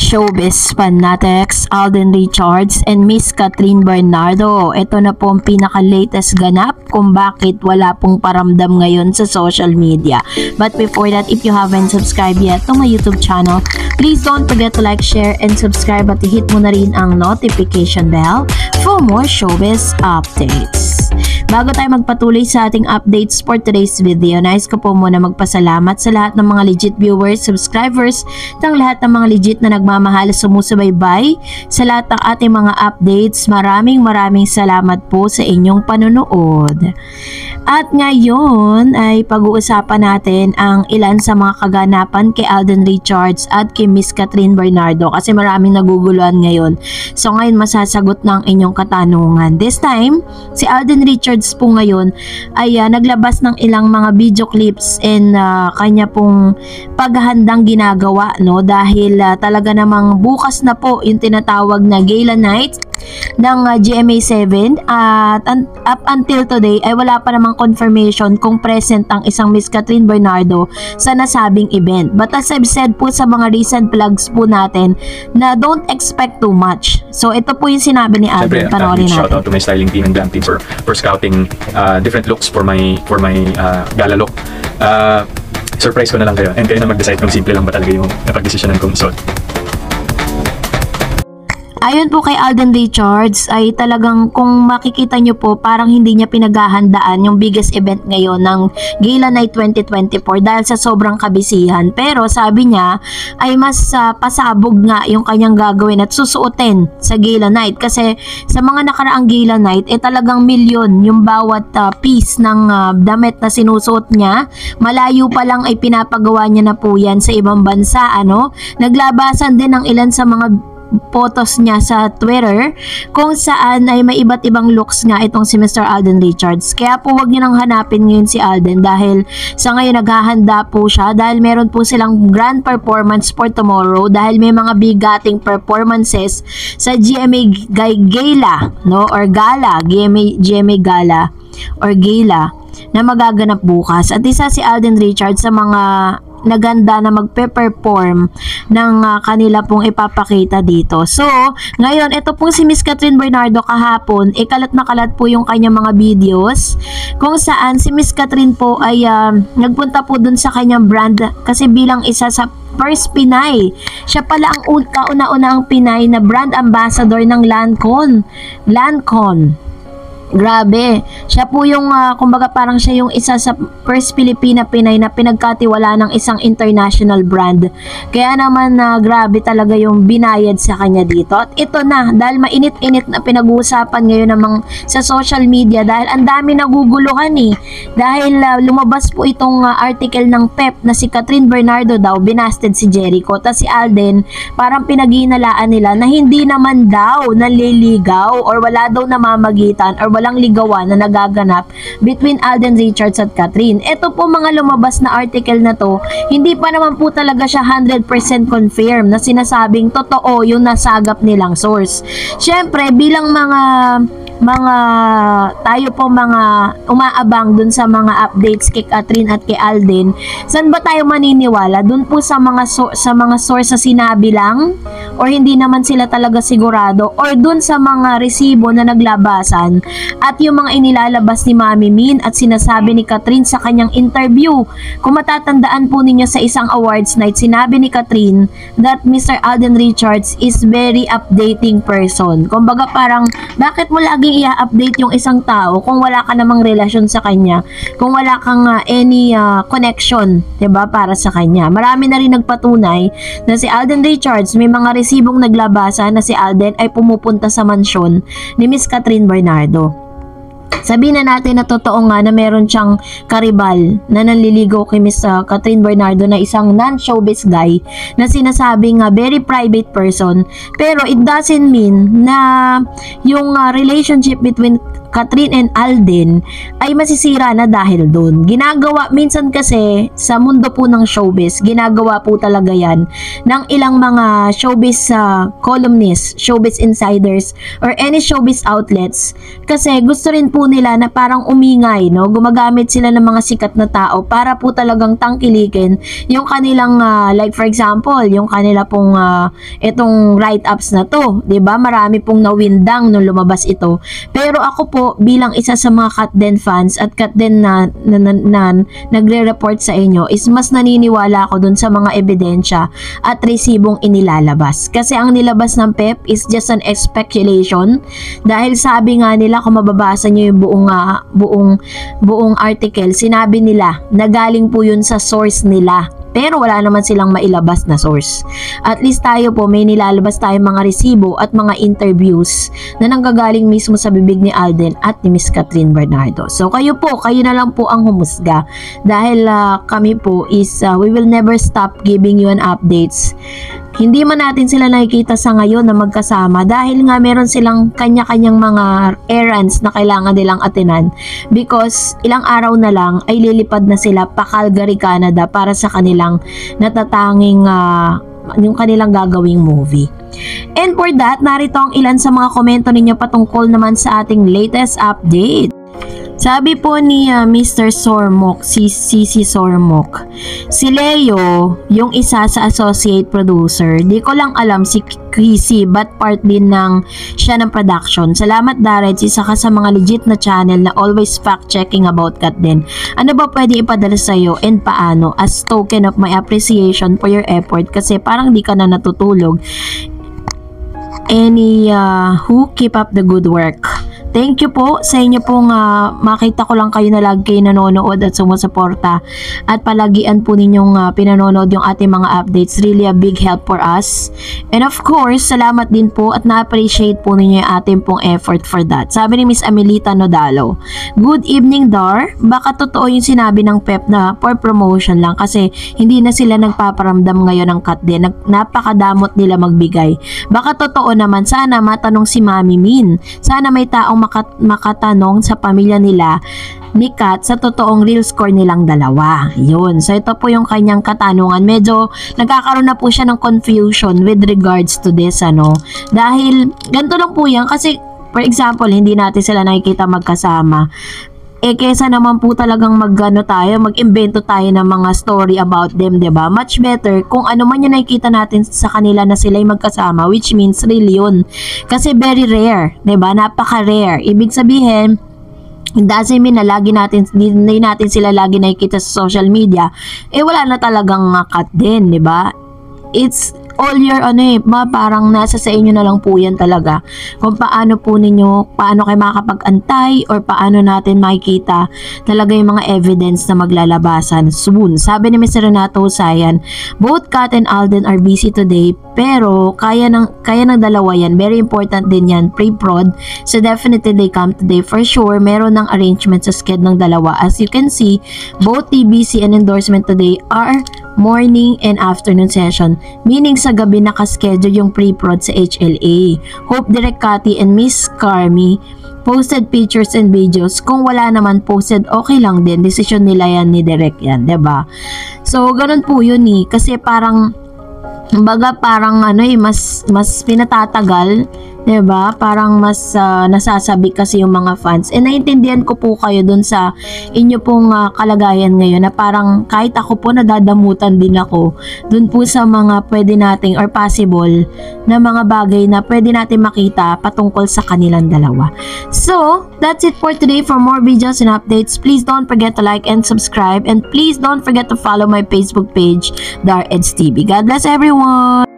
Showbiz fanatics, Alden Richards and Miss Catherine Bernardo. Ito na po ang pinaka-latest ganap kung bakit wala pong paramdam ngayon sa social media. But before that, if you haven't subscribed yet to my YouTube channel, please don't forget to like, share, and subscribe at hit mo na rin ang notification bell for more showbiz updates. Bago tayo magpatuloy sa ating updates for today's video, nais ko po muna magpasalamat sa lahat ng mga legit viewers, subscribers, ng lahat ng mga legit na nagmamahal, sumusubaybay sa lahat ng ating mga updates. Maraming salamat po sa inyong panonood. At ngayon ay pag-uusapan natin ang ilan sa mga kaganapan kay Alden Richards at kay Miss Catherine Bernardo kasi maraming naguguluhan ngayon. So ngayon masasagot ng inyong katanungan. This time, si Alden Richards po ngayon ay naglabas ng ilang mga video clips and kanya pong paghahandang ginagawa, no, dahil talaga namang bukas na po yung tinatawag na gala night ng GMA7 at up until today ay wala pa namang confirmation kung present ang isang Miss Catherine Bernardo sa nasabing event. But as I've said po sa mga recent vlogs po natin na don't expect too much. So ito po yung sinabi ni Alden. Panoorin natin. Shout out to my styling team and glam team for scouting different looks for my gala look. Surprise ko na lang kayo and kayo na mag-decide kung simple lang ba talaga yung napag-desisyonan kong suot. Ayon po kay Alden Richards ay talagang kung makikita nyo po parang hindi niya pinaghahandaan yung biggest event ngayon ng Gala Night 2024 dahil sa sobrang kabisihan. Pero sabi niya ay mas pasabog nga yung kanyang gagawin at susuotin sa Gala Night kasi sa mga nakaraang Gala Night talagang milyon yung bawat piece ng damit na sinusuot niya. Malayo pa lang ay pinapagawa niya na po yan sa ibang bansa. Naglabasan din ng ilan sa mga photos niya sa Twitter kung saan ay may iba't ibang looks nga itong si Mr. Alden Richards. Kaya po wag niyo nang hanapin ngayon si Alden dahil sa ngayon naghahanda po siya dahil meron po silang grand performance for tomorrow dahil may mga bigating performances sa GMA Gala, no, or Gala, GMA Gala or Gala na magaganap bukas. At isa si Alden Richards sa mga naganda na magpe-perform ng kanila pong ipapakita dito. So, ngayon, ito pong si Miss Catherine Bernardo kahapon, kalat na kalat po yung kanyang mga videos kung saan si Miss Catherine po ay nagpunta po dun sa kanyang brand kasi bilang isa sa first Pinay. Siya pala ang kauna-una ang Pinay na brand ambassador ng Lancome. Grabe. Siya po yung, kumbaga parang siya yung isa sa first Filipina Pinay na pinagkatiwala ng isang international brand. Kaya naman grabe talaga yung binayad sa kanya dito. At ito na, dahil mainit-init na pinag-uusapan ngayon sa social media dahil ang dami naguguluhan Dahil lumabas po itong article ng PEP na si Catherine Bernardo daw binasted si Jericho. Tapos si Alden, parang pinaghinalaan nila na hindi naman daw naliligaw or wala daw namamagitan or walang ligawan na nagaganap between Alden Richards at Catherine. Ito po mga lumabas na article na to, hindi pa naman po talaga siya 100% confirm na sinasabing totoo yung nasagap nilang source. Syempre, bilang mga tayo po mga umaabang dun sa mga updates kay Catherine at kay Alden, saan ba tayo maniniwala? Dun po sa mga source na sinabi lang or hindi naman sila talaga sigurado or dun sa mga resibo na naglabasan at yung mga inilalabas ni Mami Min at sinasabi ni Catherine sa kanyang interview. Kung matatandaan po ninyo sa isang awards night, sinabi ni Catherine that Mr. Alden Richards is very updating person. Kumbaga parang bakit mo laging i-update yung isang tao kung wala ka namang relasyon sa kanya, kung wala kang any connection, 'di ba, para sa kanya. Marami na rin nagpatunay na si Alden Richards may mga resibong naglabasan na si Alden ay pumupunta sa mansyon ni Miss Catherine Bernardo. Sabihin na natin na totoo nga na meron siyang karibal na nanliligaw kay Miss Catherine Bernardo na isang non-showbiz guy na sinasabing very private person, pero it doesn't mean na yung relationship between Kathryn and Alden ay masisira na dahil doon. Ginagawa minsan kasi sa mundo po ng showbiz, ginagawa po talaga yan ng ilang mga showbiz columnists, showbiz insiders, or any showbiz outlets kasi gusto rin po nila na parang umingay, no? Gumagamit sila ng mga sikat na tao para po talagang tangkilikin yung kanilang like for example, yung kanila pong itong write-ups na to, 'di ba? Marami pong nawindang nung lumabas ito. Pero ako po bilang isa sa mga Katden fans at Katden na nagre-report sa inyo is mas naniniwala ako dun sa mga ebidensya at resibong inilalabas. Kasi ang nilabas ng PEP is just an speculation dahil sabi nga nila kung mababasa nyo yung buong article, sinabi nila na galing po yun sa source nila. Pero wala naman silang mailabas na source. At least tayo po may nilalabas tayong mga resibo at mga interviews na nanggagaling mismo sa bibig ni Alden at ni Miss Kathryn Bernardo. So kayo na lang po ang humusga dahil kami po is we will never stop giving you an updates. Hindi man natin sila nakikita sa ngayon na magkasama dahil nga meron silang kanya-kanyang mga errands na kailangan nilang atenan because ilang araw na lang ay lilipad na sila pa Calgary, Canada para sa kanilang natatanging yung kanilang gagawing movie. And for that, narito ang ilan sa mga komento ninyo patungkol naman sa ating latest update. Sabi po ni Mr. Sormok, si Sormok, si Leo, yung isa sa associate producer, di ko lang alam si Chrissy, but part din ng siya ng production. Salamat Darreds, isa ka sa mga legit na channel na always fact-checking about Katden. Ano ba pwede ipadala sa'yo and paano as token of my appreciation for your effort kasi parang di ka na natutulog. Who keep up the good work. Thank you po sa inyo pong makita ko lang kayo na lagi kayo nanonood at sumusuporta at palagian po ninyong pinanonood yung ating mga updates. Really a big help for us. And of course, salamat din po at na-appreciate po ninyo yung ating pong effort for that. Sabi ni Miss Amelita Nodalo, good evening Dar, baka totoo yung sinabi ng PEP na for promotion lang kasi hindi na sila nagpaparamdam ngayon ng Katden. Napakadamot nila magbigay. Baka totoo naman, sana matanong si Mami Min. Sana may taong makatanong sa pamilya nila ni Kat sa totoong real score nilang dalawa. Yun. So ito po yung kanyang katanungan. Medyo nagkakaroon na po siya ng confusion with regards to this, Dahil ganito lang po yan kasi for example, hindi natin sila nakikita magkasama. Kesa naman po talagang mag-invento tayo ng mga story about them, 'di ba? Much better kung ano man yung nakikita natin sa kanila na sila'y magkasama, which means real yun. Kasi very rare, 'di ba? Napaka-rare. Ibig sabihin, it doesn't mean na hindi natin sila lagi nakikita sa social media. Wala na talagang Katden, 'di ba? It's all your parang nasa sa inyo na lang po yan talaga kung paano kayo makakapag-antay or paano natin makikita talaga yung mga evidence na maglalabasan soon. Sabi ni Mr. Renato Sayan, both Kat and Alden are busy today pero kaya ng dalawa yan. Very important din yan, pre-prod, so definitely they come today for sure. Meron ng arrangement sa sked ng dalawa. As you can see, both TBC and endorsement today are morning and afternoon session, meaning sa gabi nakaschedule yung pre-prod sa HLA. Hope Direk Cathy and Miss Carmi posted pictures and videos. Kung wala naman posted, okay lang din. Decision nila yan ni Direk yan, 'di ba? So, ganun po yun kasi parang mas pinatatagal, 'di ba? Parang mas nasasabi kasi yung mga fans. Naiintindihan ko po kayo dun sa inyo pong kalagayan ngayon na parang kahit ako po nadadamutan din ako dun po sa mga pwede nating or possible na mga bagay na pwede natin makita patungkol sa kanilang dalawa. So, that's it for today. For more videos and updates, please don't forget to like and subscribe, and please don't forget to follow my Facebook page, Darreds TV. God bless everyone!